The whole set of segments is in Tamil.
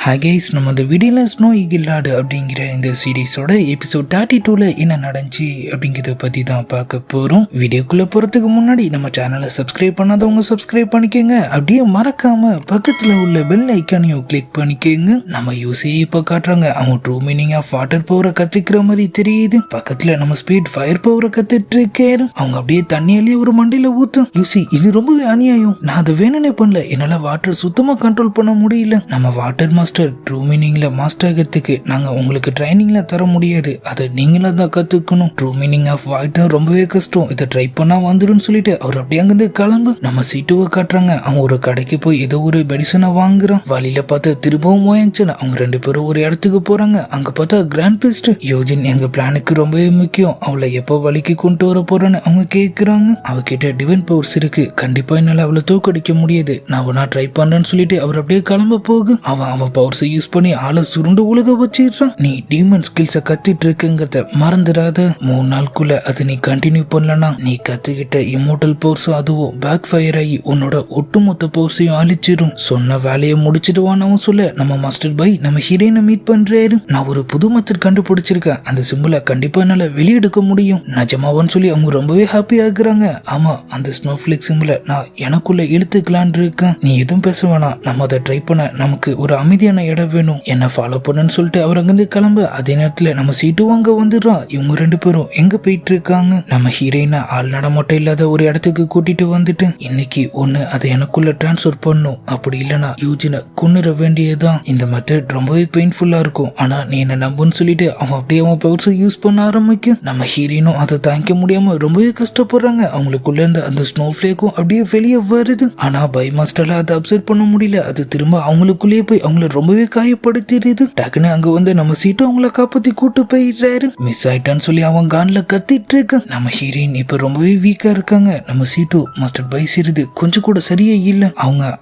ஹாய் கைஸ், நம்ம இந்த வீடியோல ஸ்னோ ஈகிளாடு அப்படிங்கிற இந்த சீரீஸோட எபிசோட் 32ல என்ன நடந்துச்சு அப்படிங்கிறத பத்தி தான் பார்க்க போறோம். வீடியோக்குள்ள போறதுக்கு முன்னாடி நம்ம சேனலை சப்ஸ்கிரைப் பண்ணாதவங்க சப்ஸ்கிரைப் பண்ணிக்கோங்க. அப்படியே மறக்காம பக்கத்துல உள்ள பெல் ஐக்கானையும் கிளிக் பண்ணிக்கோங்க. நம்ம யூசி இப்ப காட்டுறாங்க, அவன் ட்ரூ மீனிங் ஆஃப் வாட்டர் பவரை கத்துக்கிற மாதிரி தெரியுது. பக்கத்துல நம்ம ஸ்பீட் ஃபயர் பவரை கத்துட்டு இருக்காரு. அவங்க அப்படியே தண்ணியிலேயே ஒரு மண்டியில ஊத்தும். யூசி, இது ரொம்பவே அநியாயம், நான் அதை வேணும்னே பண்ணல, என்னால வாட்டர் சுத்தமா கண்ட்ரோல் பண்ண முடியல. நம்ம வாட்டர் மாஸ்டர் ட்ரூ மீனிங்ல மாஸ்டர் ஆகிறதுக்கு நாங்க உங்களுக்கு ட்ரைனிங்ல தர முடியாது, அதை நீங்களா தான் கத்துக்கணும். ட்ரூ மீனிங் ஆஃப் வாட்டர் ரொம்பவே கஷ்டம், இதை ட்ரை பண்ணா வந்துடும் சொல்லிட்டு அவர் அப்படியே அங்கிருந்து கிளம்பு. நம்ம சீட்டுவை காட்டுறாங்க, அவன் ஒரு கடைக்கு போய் ஏதோ ஒரு மெடிசனை வாங்குறான். வழியில பார்த்து திரும்பவும் ஓயச்சுன்னு அவங்க ரெண்டு பேரும் ஒரு இடத்துக்கு போறாங்க. அங்க பார்த்தா கிராண்ட் பிஸ்ட் யோஜின் எங்க பிளானுக்கு ரொம்பவே முக்கியம், அவளை எப்போ வழிக்கு கொண்டு வர போறேன்னு அவங்க கேக்குறாங்க. அவகிட்ட டிவைன் பவர்ஸ் இருக்கு, கண்டிப்பா என்னால அவளை தோக்கடிக்க முடியாது, நான் அவனா ட்ரை பண்றேன்னு சொல்லிட்டு அவர் அப்படியே கிளம்ப போகு. அவன் பவர்ஸை யூஸ் பண்ணி ஆளை சுருண்டு உலக வச்சிடுறான். நீ டீமன் ஸ்கில்ஸை கத்திட்டு இருக்குங்கிறத மறந்துடாத. 3 நாளுக்குள்ள அது நீ கண்டினியூ பண்ணலனா நீ கத்துக்கிட்ட இமோட்டல் பவர்ஸும் அதுவும் பேக் ஃபயர் ஆகி உன்னோட ஒட்டுமொத்த பவர்ஸையும் அழிச்சிடும். சொன்ன வேலையை முடிச்சிடுவான்னு சொல்ல நம்ம மாஸ்டர் பை நம்ம ஹீரோயினை மீட் பண்றாரு. நான் ஒரு புது மெத்தட் கண்டுபிடிச்சிருக்கேன், அந்த சிம்பிளை கண்டிப்பா என்னால வெளியெடுக்க முடியும் நிஜமாவான்னு சொல்லி அவங்க ரொம்பவே ஹாப்பி ஆகுறாங்க. ஆமா, அந்த ஸ்னோஃபிளிக் சிம்பிளை நான் எனக்குள்ள இழுத்துக்கலான் இருக்கேன், நீ எதுவும் பேச வேணாம், நம்ம அதை ட்ரை பண்ண நமக்கு ஒரு அமைதியான இடம் வேணும், என்ன ஃபாலோ பண்ணுன்னு சொல்லிட்டு அவர் அங்கிருந்து கிளம்ப. அதே நேரத்துல நம்ம சீட்டும் அங்க வந்துடுறான். இவங்க ரெண்டு பேரும் எங்க போயிட்டு இருக்காங்க, நம்ம ஹீரோயினை ஆள் நடமாட்டம் இல்லாத ஒரு இடத்துக்கு கூட்டிட்டு வந்துட்டு இன்னைக்கு ஒண்ணு அதை எனக்குள்ள டிரான்ஸ்பர் பண்ணும், அப்படி இல்லைன்னா யூஜினை கொன்னுற வேண்டியதுதான். இந்த மெத்தட் ரொம்பவே பெயின்ஃபுல்லா இருக்கும், ஆனா நீ என்ன நம்புன்னு சொல்லிட்டு அவன் அப்படியே அவன் பவர்ஸை யூஸ் பண்ண ஆரம்பிக்கும். நம்ம ஹீரோயினும் அதை தாங்கிக்க முடியாம ரொம்பவே கஷ்டப்படுறாங்க. அவங்களுக்குள்ள இருந்த அந்த ஸ்னோ ஃபிளேக்கும் அப்படியே வெளியே வருது. ஆனா பை மாஸ்டர்ல அதை அப்சர்வ் பண்ண முடியல, அது திரும்ப அவங்களுக்குள்ளேயே போய் அவங்கள ரொம்பவே காயப்படுத்திடுது. டக்குன்னு அங்க வந்து நம்ம சீட்டு அவங்கள காப்பாத்தி கூட்டு போயிடுறாரு. மிஸ் ஆயிட்டான்னு சொல்லி அவன் கான்ல கத்திட்டு இருக்க. நம்ம ஹீரோயின் இப்ப ரொம்பவே வீக்கா இருக்காங்க. நம்ம சீட்டு மாஸ்டர் பை செய்யறது கொஞ்சம் கூட சரியே இல்ல,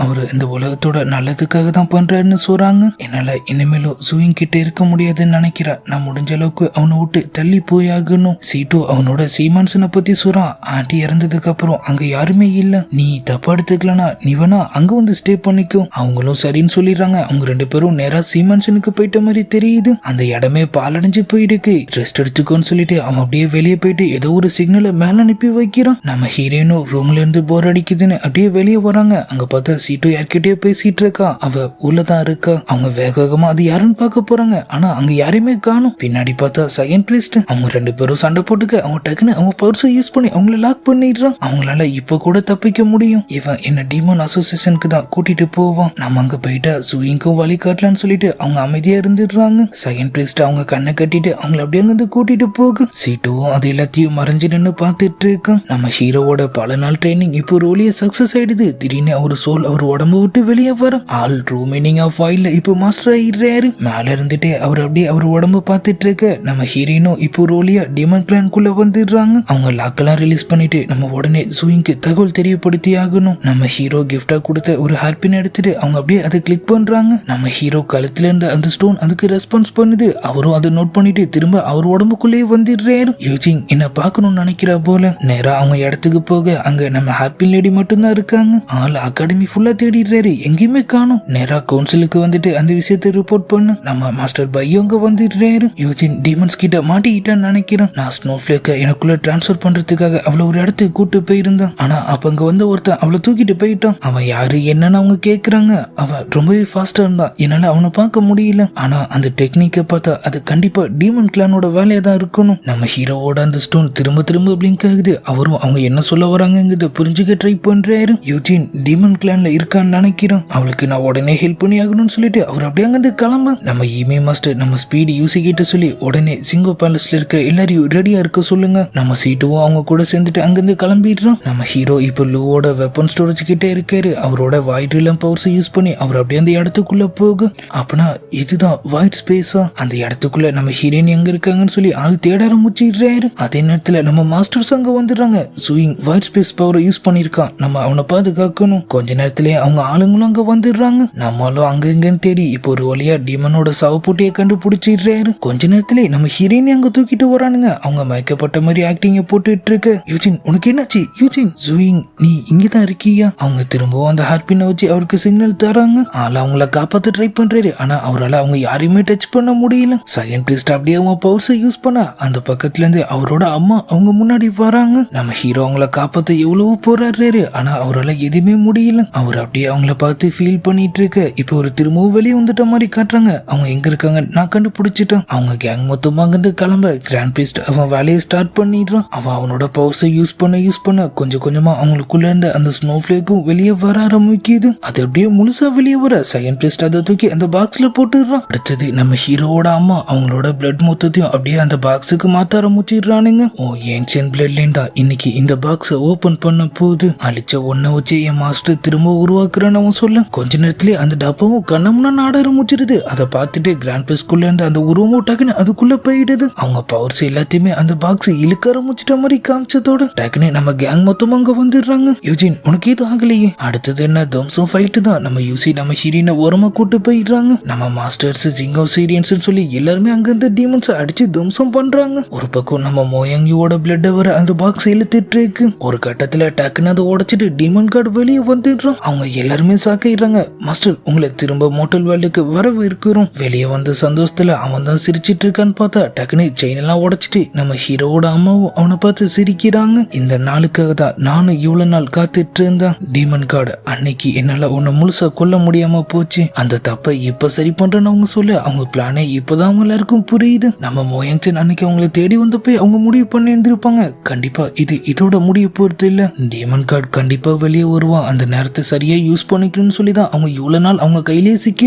அவரு இந்த உலகத்தோட நல்லதுக்காக தான் பண்றாருன்னு சொல்றாங்க. என்னால இனிமேலும் ஜூயிங் கிட்ட இருக்க முடியாதுன்னு நினைக்கிறேன், நான் முடிஞ்ச அளவுக்கு அவனை விட்டு தள்ளி போய் ஆகணும். சீட்டு அவனோட சீமான்சனை பத்தி சொல்றான். ஆண்டி இறந்ததுக்கு அப்புறம் அங்க யாருமே இல்ல, நீ தப்பா எடுத்துக்கலனா நீ வேணா அங்க வந்து ஸ்டே பண்ணிக்கும். அவங்களும் சரின்னு சொல்லிடுறாங்க. அவங்க ரெண்டு பேரும் நேரா சீமான்சனுக்கு போயிட்ட மாதிரி தெரியுது. அந்த இடமே பாலடைஞ்சு போயிருக்கு, ரெஸ்ட் எடுத்துக்கோன்னு சொல்லிட்டு அவன் அப்படியே வெளியே போயிட்டு ஏதோ ஒரு சிக்னலை மேல அனுப்பி வைக்கிறான். நம்ம ஹீரோயினும் ரூம்ல இருந்து போர் அடிக்குதுன்னு அப்படியே வெளியே வராங்க. அங்க பார்த்தா சீட்டு யார்கிட்டயே பேசிட்டு இருக்கா, அவ உள்ளதான் இருக்கா. அவங்க வேக வேகமா அது யாருன்னு பார்க்க போறாங்க, ஆனா அங்க யாரையுமே காணும். பின்னாடி பார்த்தா செகண்ட் பிரிஸ்ட் அவங்க ரெண்டு பேரும் சண்டை போட்டுக்க அவங்க டக்குன்னு அவங்க பர்ஸை யூஸ் பண்ணி அவங்கள லாக் பண்ணிடுறான். அவங்களால இப்ப கூட தப்பிக்க முடியும், இவன் என்ன டீமன் அசோசியேஷனுக்கு தான் கூட்டிட்டு போவான், நம்ம அங்க போயிட்டா சூயிங்கும் வழி காட்டலான்னு சொல்லிட்டு அவங்க அமைதியா இருந்துடுறாங்க. செகண்ட் பிரிஸ்ட் அவங்க கண்ணை கட்டிட்டு அவங்களை அப்படியே அங்கிருந்து கூட்டிட்டு போகு. சீட்டுவும் அது எல்லாத்தையும் மறைஞ்சு நின்று பார்த்துட்டு இருக்கான். நம்ம ஹீரோவோட பல நாள் ட்ரைனிங் இப்போ ஒரு வழியா சக்சஸ் ஆயிடுது. திடீர்னு அவர் சோல் அவர் உடம்பு விட்டு வெளியே வரும். ஆல் ட்ரூ மீனிங் ஆஃப் வாயில இப்போ மாஸ்டர் ஆயிடுறாரு. மேல இருந்துட்டு அவர் அப்படியே அவர் உடம்பு பார்த்துட்டு இருக்க. நம்ம ஹீரோயினும் இப்போ ஒரு வழியா டிமன் பிளான்குள்ள வந்துடுறாங்க. அவங்க லாக்கெல்லாம் ரிலீஸ் பண்ணிட்டு நம்ம உடனே ஜூயிங்க்கு தகவல் தெரியப்படுத்தி ஆகணும். நம்ம ஹீரோ கிஃப்டா கொடுத்த ஒரு ஹார்பின் எடுத்துட்டு அவங்க அப்படியே அதை கிளிக் பண்றாங்க. நம்ம ஹீரோ கழுத்துல இருந்த அந்த ஸ்டோன் அதுக்கு ரெஸ்பான்ஸ் பண்ணுது. அவரும் அதை நோட் பண்ணிட்டு திரும்ப அவர் உடம்புக்குள்ளேயே வந்துடுறாரு. யூஜிங் என்ன பார்க்கணும்னு நினைக்கிறா போல. நேரா அவங்க இடத்துக்கு போக அங்க நம்ம ஹாப்பின் லேடி மட்டும்தான் இருக்காங்க. ஆள் அகாடமி ஃபுல்லா தேடிடுறாரு, எங்கேயுமே காணும். நேரா கவுன்சிலுக்கு வந்துட்டு அந்த விஷயத்தை ரிப்போர்ட் பண்ணு. நம்ம மாஸ்டர் பை அங்க வந்துடுறாரு. யூஜின் டீமன்ஸ் கிட்ட மாட்டிக்கிட்டான்னு நினைக்கிறேன், நான் ஸ்னோஃபிளேக்க எனக்குள்ள டிரான்ஸ்பர் பண்றதுக்காக அவளை ஒரு இடத்துக்கு கூட்டு போயிருந்தான், ஆனா அப்ப அங்க வந்து ஒருத்தன் அவளை தூக்கிட்டு போயிட்டான். அவன் யாரு என்னன்னு அவங்க கேக்குறாங்க. அவன் ரொம்பவே ஃபாஸ்டா இருந்தான், என்னால அவனை பார்க்க முடியல, ஆனா அந்த டெக்னிக்கை பார்த்தா அது கண்டிப்பா டீமன் கிளானோட வேலையா தான் இருக்கணும். நம்ம ஹீரோவோட அந்த ஸ்டோன் திரும்ப திரும்ப பிளிங்க் ஆகுது. அவரும் அவங்க என்ன சொல்ல வராங்கிறத புரிஞ்சுக்க ட்ரை பண்றாரு. யூஜின் டீமன் கிளான்ல இருக்கான்னு நினைக்கிறோம், அவளுக்கு நான் உடனே ஹெல்ப் பண்ணி ஆகணும்னு சொல்லிட்டு அவர் அப்படியே அங்கிருந்து கிளம்ப. நம்ம இமே மாஸ்டர் நம்ம ஸ்பீடு யூசி கிட்ட சொல்லி உடனே சிங்கோ பேலஸ்ல இருக்க எல்லாரையும் ரெடியா இருக்க சொல்லுங்க. நம்ம சீட்டுவும் அவங்க கூட சேர்ந்துட்டு அங்கிருந்து கிளம்பிடுறோம். நம்ம ஹீரோ இப்போ லூவோட வெப்பன் ஸ்டோரேஜ் கிட்ட இருக்காரு. அவரோட வாய்ட்ரிலம் பவர்ஸ் யூஸ் பண்ணி அவர் அப்படியே அந்த இடத்துக்குள்ள போகு. அப்பனா இதுதான் ஒயிட் ஸ்பேஸா, அந்த இடத்துக்குள்ள நம்ம ஹீரோயின் எங்க இருக்காங்கன்னு சொல்லி ஆள் தேட ஆரம்பிச்சிடுறாரு. அதே நேரத்துல நம்ம மாஸ்டர்ஸ் அங்க வந்துடுறாங்க. சூயிங் ஒயிட் ஸ்பேஸ் பவரை யூஸ் பண்ணிருக்கான், நம்ம அவனை பாதுகாக்கணும். கொஞ்ச நேரத்திலே அவங்க ஆளுங்களும் அங்க வந்துடுறாங்க. நம்மளும் அங்க இங்கன்னு தேடி இப்போ ஒரு வழியா டீமனோட சவப்பூட்டியை கண்டுபிடிச்சிடுறாரு. கொஞ்ச நேரத்திலே நம்ம ஹீரோயின் அங்க தூக்கிட்டு வரானுங்க. அவங்க மயக்கப்பட்ட மாதிரி ஆக்டிங்க போட்டுட்டு இருக்க. யூஜின் உனக்கு என்னாச்சு? யூஜின் சூயிங் நீ இங்கதான் இருக்கியா? அவங்க திரும்பவும் அந்த ஹார்பினை வச்சு அவருக்கு சிக்னல் தராங்க. ஆள் அவங்கள காப்பாத்த பார்த்து ட்ரை பண்றாரு. ஆனா அவரால் அவங்க யாரையுமே டச் பண்ண முடியல. சயின்டிஸ்ட் அப்படியே அவங்க பவர்ஸை யூஸ் பண்ண அந்த பக்கத்துல இருந்து அவரோட அம்மா அவங்க முன்னாடி வராங்க. நம்ம ஹீரோ அவங்கள காப்பாத்த எவ்வளவோ போராடுறாரு. ஆனா அவரால் எதுவுமே முடியல. அவர் அப்படியே அவங்கள பார்த்து ஃபீல் பண்ணிட்டு இருக்க இப்ப ஒரு திரும்பவும் வெளியே வந்துட்ட மாதிரி காட்டுறாங்க. அவங்க எங்க இருக்காங்க நான் கண்டுபிடிச்சிட்டேன். அவங்க கேங் மொத்தமா அங்கிருந்து கிளம்ப கிராண்ட் பிரீஸ்ட் அவன் வேலையை ஸ்டார்ட் பண்ணிடுறான். அவன் அவனோட பவர்ஸை யூஸ் பண்ண கொஞ்சம் கொஞ்சமா அவங்களுக்குள்ள இருந்த அந்த ஸ்னோ ஃபிளேக்கும் வெளியே வர ஆரம்பிக்குது. அது அப்படியே முழுசா வெளியே வர சயின்டிஸ்ட் அதை தூக்கி அந்த பாக்ஸ்ல போட்டுடுறான். அடுத்தது நம்ம ஹீரோவோட அம்மா அவங்களோட பிளட் மொத்தத்தையும் அப்படியே அந்த பாக்ஸுக்கு மாத்த ஆரம்பிச்சிடுறானுங்க. ஓ ஏன்ஷியன்ட் பிளட் லைன் தான் இன்னைக்கு இந்த பாக்ஸை ஓபன் பண்ண போது அழிச்ச ஒன்ன வச்சு என் மாஸ்டர் திரும்ப உருவாக்குறேன்னு அவன் சொல்ல கொஞ்ச நேரத்திலே அந்த டப்பாவும் கண்ணம்னா நாட ஆரம்பிச்சிருது. அதை பார்த்துட்டு கிராண்ட் பிரீஸ்ட்குள்ள இருந்த அந்த உருவமும் டக்குன்னு அதுக்குள்ள போயிடுது. அவங்க பவர்ஸ் எல்லாத்தையுமே அந்த பாக்ஸ் இழுக்க ஆரம்பிச்சிட்ட மாதிரி காமிச்சதோட டக்குன்னு நம்ம கேங் மொத்தமா அங்க வந்துடுறாங்க. யூஜின் உனக்கு இது ஆகலையே. அடுத்தது என்ன தம்சம் ஃபைட்டு தான். நம்ம யூசி நம்ம ஹீரோயினை ஓரமா கூட்டு போயிடுறாங்க. நம்ம மாஸ்டர்ஸ் ஜிங்கோ சீரியன்ஸ் சொல்லி எல்லாருமே அங்க இருந்து டீமன்ஸ் அடிச்சு தம்சம் பண்றாங்க. ஒரு பக்கம் நம்ம மோயங்கியோட பிளட் வர அந்த பாக்ஸ் இழுத்துட்டு இருக்கு. ஒரு கட்டத்துல டக்குன்னு அதை உடைச்சிட்டு டீமன் கார்டு வெளியே வந்துடுறோம். அவங்க எல்லாருமே சாக்கிடுறாங்க. மாஸ்டர் உங்களை திரும்ப மோட்டல் வேர்ல்டுக்கு வரவேற்கிறோம். வெளியே வந்த சந்தோஷத்துல அவன் தான் சிரிச்சிட்டு இருக்கான்னு பார்த்தா டக்குன்னு செயின் எல்லாம் உடைச்சிட்டு நம்ம ஹீரோவோட அம்மாவும் அவனை பார்த்து சிரிக்கிறாங்க. இந்த நாளுக்காக தான் நானும் இவ்வளவு நாள் காத்துட்டு இருந்தேன். டீமன் கார்டு அன்னைக்கு என்னால உன்னை முழுசா கொல்ல முடியாம போச்சு. அந்த தப்பை இப்ப சரி பண்றேன்னு அவங்க சொல்ல அவங்க பிளானே இப்பதான் அவங்க எல்லாருக்கும் புரியுது. நம்ம மோயங்சன் அன்னைக்கு அவங்களை தேடி வந்தப்போ அவங்க முடிவு பண்ணி இருந்திருப்பாங்க. கண்டிப்பா இதோட முடிய போறது இல்ல. டீமன் கார்டு கண்டிப்பா வெளியே வருவான். அந்த நேரத்தை சரியா யூஸ் பண்ணிக்கணும்னு சொல்லிதான் அவங்க இவ்வளவு நாள் அவங்க கையிலேயே சிக்கி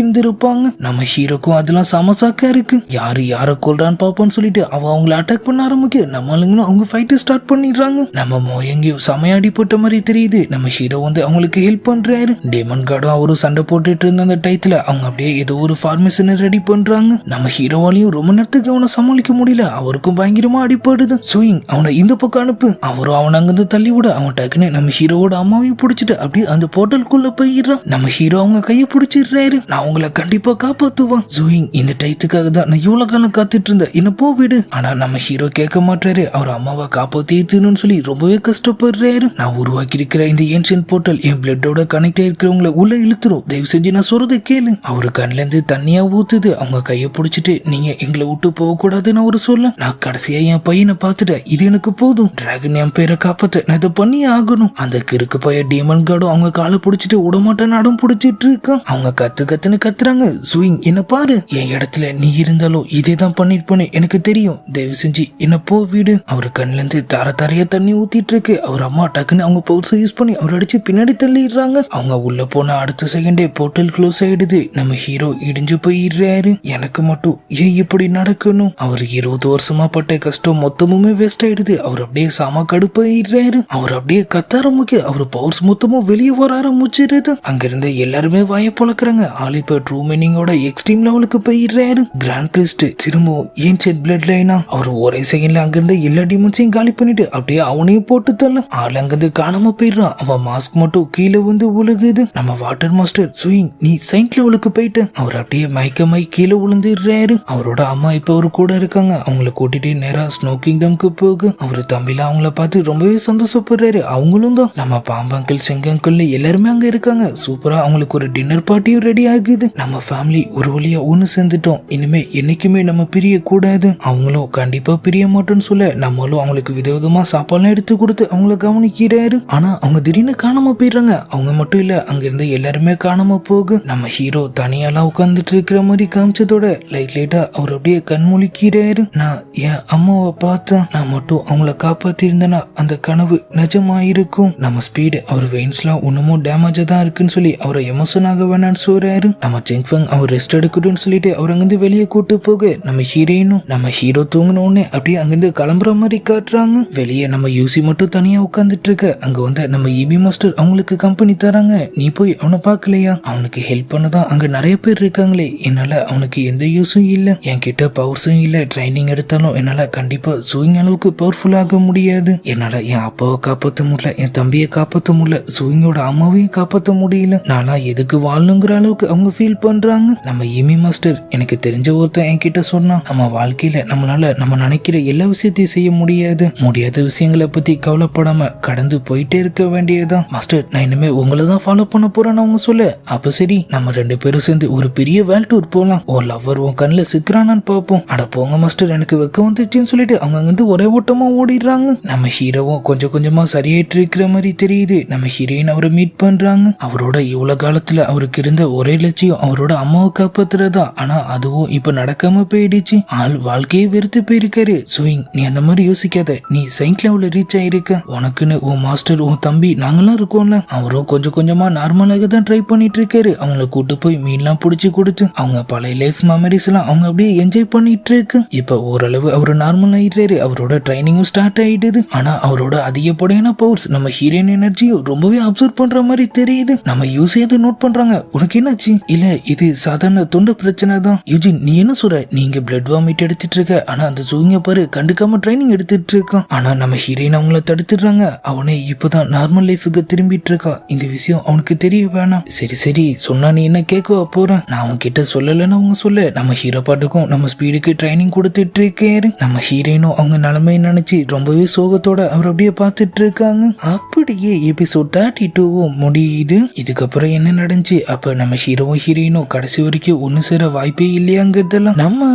இருந்திருப்பாங்க. நம்ம ஹீரோக்கும் அதெல்லாம் சமசாக்கா இருக்கு. யாரை கொல்றான்னு பாப்போம்னு சொல்லிட்டு அவங்கள அட்டாக் பண்ண ஆரம்பிக்க நம்மளுங்களும் அவங்க ஃபைட் ஸ்டார்ட் பண்ணிடுறாங்க. நம்ம மோயங்கியும் சமையாடி போட்ட மாதிரி தெரியுது. நம்ம ஹீரோ வந்து அவங்களுக்கு ஹெல்ப் பண்றாரு. டீமன் கார்டும் அவரும் சண்டை போட்டுட்டு இருந்த அந்த டைத்துல அவங்க அப்படியே ஏதோ ஒரு ஃபார்மேஷனை ரெடி பண்றாங்க. நம்ம ஹீரோவாலையும் ரொம்ப நேரத்துக்கு அவனை சமாளிக்க முடியல. அவருக்கும் பயங்கரமா அடிப்படுது. சூயிங் அவனை இந்த பக்கம் அனுப்பு. அவரும் அவனை அங்கிருந்து தள்ளி விட அவன் டக்குன்னு நம்ம ஹீரோவோட அம்மாவையும் பிடிச்சிட்டு அப்படியே அந்த போர்ட்டலுக்குள்ள போயிடுறான். நம்ம ஹீரோ அவங்க கையை பிடிச்சிடுறாரு. நான் உங்களை கண்டிப்பா காப்பாத்துவான். சூயிங் இந்த டைத்துக்காக தான் நான் இவ்வளவு காலம் காத்துட்டு இருந்தேன். என்ன போ விடு. ஆனா நம்ம ஹீரோ கேட்க மாட்டாரு. அவர் அம்மாவை காப்பாத்தின்னு சொல்லி ரொம்பவே கஷ்டப்படுறாரு. நான் உருவாக்கி இருக்கிற இந்த ஏன்ஷியன்ட் போர்ட்டல் என் பிளட்டோட கனெக்ட் ஆயிருக்கிறவங்களை உள்ள இழுத்துரும். தயவு செஞ்சு நான் சொல்றதை கேளு. அவரு கண்ல இருந்து தண்ணியா ஊத்துது. அவங்க கையை பிடிச்சிட்டு நீங்க எங்களை விட்டு போக கூடாதுன்னு அவரு சொல்ல நான் கடைசியா என் பையனை பார்த்துட்டேன். இது எனக்கு போதும். டிராகன் என் பேரை காப்பாத்த நான் இதை பண்ணி ஆகணும். அந்த கிறுக்கு பைய டீமன் கார்டும் அவங்க காலை பிடிச்சிட்டு விடமாட்டேன்னு அடம் பிடிச்சிட்டு இருக்கான். அவங்க கத்துன்னு கத்துறாங்க. ஸ்விங் என்ன பாரு. என் இடத்துல நீ இருந்தாலும் இதே தான் பண்ணிருப்பேன்னு எனக்கு தெரியும். தயவு செஞ்சு என்ன போ வீடு. அவரு கண்ணுல இருந்து தரையா தண்ணி ஊத்திட்டு இருக்கு. அவர் அம்மா டக்குன்னு அவங்க பவுல்ஸை யூஸ் பண்ணி அவர் அடிச்சு பின்னாடி தள்ளிடுறாங்க. அவங்க உள்ள போன அடுத்த செகண்டே போர்ட்டல் க்ளோஸ் ஆயிடுது. நம்ம ஹீரோ இடிஞ்சு போயிடுறாரு. எனக்கு மட்டும் ஏன் இப்படி நடக்கணும்? அவர் 20 வருஷமா பட்ட கஷ்டம் மொத்தமுமே வேஸ்ட் ஆயிடுது. அவர் அப்படியே சாம கடுப்பாயிடுறாரு. அவர் அப்படியே கத்த ஆரம்பிக்க அவர் பவர்ஸ் மொத்தமும் வெளியே வர ஆரம்பிச்சிருது. அங்கிருந்து எல்லாருமே வாய பொழக்கிறாங்க. ஆள் இப்ப ட்ரூ மீனிங்கோட எக்ஸ்ட்ரீம் லெவலுக்கு போயிடுறாரு. கிராண்ட் பிரீஸ்ட் திரும்ப ஏன்ஷியன்ட் பிளட் லைனா அவர் ஒரே செகண்ட்ல அங்கிருந்து எல்லா டிமன்ஸையும் காலி பண்ணிட்டு அப்படியே அவனையும் போட்டு தள்ள ஆள் அங்கிருந்து காணாம போயிடுறான். அவன் மாஸ்க் மட்டும் கீழே வந்து உழுகுது. நம்ம வாட்டர் மாஸ்டர் ஸ்விங் நீ சயின்ட் லெவலுக்கு போயிட்டு அவர் அப்படியே மயக்கமாய் கீழே விழுந்துடுறாரு. அவரோட அம்மா இப்ப அவரு கூட இருக்காங்க. அவங்கள கூட்டிட்டு நேரா ஸ்னோ கிங்டம்க்கு போக அவரு தம்பில அவங்கள பார்த்து ரொம்பவே சந்தோஷப்படுறாரு. அவங்களும் தான் நம்ம பாம்பங்கிள் செங்கங்கிள் எல்லாருமே அங்க இருக்காங்க. சூப்பரா அவங்களுக்கு ஒரு டின்னர் பார்ட்டியும் ரெடி ஆகுது. நம்ம ஃபேமிலி ஒரு வழியா ஒண்ணு சேர்ந்துட்டோம். இனிமே என்னைக்குமே நம்ம பிரிய கூடாது. அவங்களும் கண்டிப்பா பிரிய மாட்டோம்னு சொல்ல நம்மளும் அவங்களுக்கு விதவிதமா சாப்பாடுலாம் எடுத்து கொடுத்து அவங்கள கவனிக்கிறாரு. ஆனா அவங்க திடீர்னு காணாம போயிடுறாங்க. அவங்க மட்டும் இல்ல அங்க இருந்து எல்லாருமே காணாம போக நம்ம ஹீரோ தனியாலாம் உட்கார்ந்துட்டு இருக்கிற மாதிரி காமிச்சதோட லைட்டா அவர் அப்படியே கண்மொழிக்கிறாரு. நான் என் அம்மாவை பார்த்தேன். நான் மட்டும் அவங்கள காப்பாத்தி இருந்தேன்னா அந்த கனவு நிஜமாயிருக்கும். நம்ம ஸ்பீடு அவர் வெயின்ஸ்லாம் ஒண்ணுமும் டேமேஜா தான் இருக்குன்னு சொல்லி அவரை எமோஷன் ஆக வேணான்னு சொல்றாரு. நம்ம செங்ஃபங் அவர் ரெஸ்ட் எடுக்கட்டும்னு சொல்லிட்டு அவர் அங்கிருந்து வெளியே கூட்டு போக நம்ம ஹீரோயினும் நம்ம ஹீரோ தூங்கினோடனே அப்படியே அங்கிருந்து கிளம்புற மாதிரி காட்டுறாங்க. வெளியே நம்ம யூசி மட்டும் தனியா உட்காந்துட்டு இருக்க. அங்க வந்து நம்ம இபி மாஸ்டர் அவங்களுக்கு கம்பெனி தராங்க. நீ போய் அவனை பாக்கலையா? அவனுக்கு ஹெல்ப் பண்ணதான் அங்க நிறைய பேர் இருக்காங்களே. என்னால அவனுக்கு எந்த யூஸும் இல்ல. என்கிட்ட பவர்ஸும் இல்ல. ட்ரைனிங் எடுத்தாலும் என்னால கண்டிப்பா சூயிங் அளவுக்கு பவர்ஃபுல் ஆக முடியாது. என்னால என் அப்பாவை காப்பாற்ற முடியல, என் தம்பியை காப்பாற்ற முடியல, சூயிங்கோட அம்மாவையும் காப்பாற்ற முடியல. நானா எதுக்கு வாழணுங்கிற அளவுக்கு அவங்க ஃபீல் பண்றாங்க. நம்ம இமி மாஸ்டர் எனக்கு தெரிஞ்ச ஒருத்தன் என்கிட்ட சொன்னா நம்ம வாழ்க்கையில நம்மளால நம்ம நினைக்கிற எல்லா விஷயத்தையும் செய்ய முடியாத விஷயங்களை பத்தி கவலைப்படாம கடந்து போயிட்டே இருக்க வேண்டியதுதான். மாஸ்டர் நான் இனிமே உங்களை தான் ஃபாலோ பண்ண போறேன்னு அவங்க சொல்ல அப்ப சரி நம்ம 2 2 பேரும் சேர்ந்து ஒரு பெரிய வேல் டூர் போலாம், ஒரு லவ்வர் உன் கண்ணில் சிக்கிறானான்னு பார்ப்போம். அட போங்க மாஸ்டர், எனக்கு வெக்க வந்துச்சுன்னு சொல்லிட்டு அவங்க வந்து ஒரே ஓட்டமா ஓடிடுறாங்க. நம்ம ஹீரோவும் கொஞ்சம் கொஞ்சமா சரியாயிட்டு இருக்கிற மாதிரி தெரியுது. நம்ம ஹீரோயின் அவரை மீட் பண்றாங்க. அவரோட இவ்வளவு காலத்துல அவருக்கு இருந்த ஒரே லட்சியம் அவரோட அம்மாவை காப்பாத்துறதா. ஆனா அதுவும் இப்ப நடக்காம போயிடுச்சு. ஆள் வாழ்க்கையே வெறுத்து போயிருக்காரு. சோயிங், நீ அந்த மாதிரி யோசிக்காத. நீ சயின்ஸ் லெவல்ல ரீச் ஆயிருக்க. உனக்குன்னு உன் மாஸ்டர் உன் தம்பி நாங்கெல்லாம் இருக்கோம்ல. அவரும் கொஞ்சம் கொஞ்சமா நார்மலாக தான் ட்ரை பண்ணிட்டு இருக்காரு. அவங்கள கூட்டு போய் மீன்லாம் பிடிச்சி கொடுத்து அவங்க பழைய லைஃப் மெமரிஸ் எல்லாம் அவங்க அப்படியே என்ஜாய் பண்ணிட்டு இருக்கு. இப்ப ஓரளவு அவரு நார்மல் ஆயிடுறாரு. அவரோட ட்ரைனிங்கும் ஸ்டார்ட் ஆயிடுது. ஆனா அவரோட அதிகப்படியான பவர்ஸ் நம்ம ஹீரோயின் எனர்ஜியும் ரொம்பவே அப்சர்வ் பண்ற மாதிரி தெரியுது. நம்ம யூஸே நோட் பண்றாங்க. உனக்கு என்னாச்சு? இல்ல இது சாதாரண தொண்டை பிரச்சனை தான். யூஜின், நீ என்ன சொல்ற? நீங்க பிளட் வாமிட் எடுத்துட்டு இருக்க. ஆனா அந்த சூங்க பாரு கண்டுக்காம ட்ரைனிங் எடுத்துட்டு இருக்கான். ஆனா நம்ம ஹீரோயின் அவங்கள தடுத்துடுறாங்க. அவனே இப்பதான் நார்மல் லைஃபுக்கு திரும்பிட்டு இருக்கா. இந்த விஷயம் அவனுக்கு தெரிய வேணாம். சரி சரி, சொன்னா நீ என்ன கேட்க போறேன்? நான் அவங்க கிட்ட சொல்லலன்னு அவங்க சொல்ல. நம்ம ஹீரோ பாட்டுக்கும் நம்ம ஸ்பீடுக்கு ட்ரைனிங் கொடுத்துட்டு இருக்காரு. நம்ம ஹீரோயினும் அவங்க நிலைமை நினைச்சு ரொம்பவே சோகத்தோட அவர் அப்படியே பார்த்துட்டு இருக்காங்க. அப்படியே எபிசோட் 32 முடியுது. இதுக்கப்புறம் என்ன நடந்துச்சு, அப்ப நம்ம ஹீரோவும் ஹீரோயினும் கடைசி வரைக்கும் ஒன்னு சேர வாய்ப்பே இல்லையாங்கிறதெல்லாம் நம்ம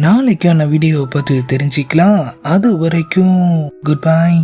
நாளைக்கான வீடியோவை பார்த்து தெரிஞ்சுக்கலாம். அது வரைக்கும் குட் பை.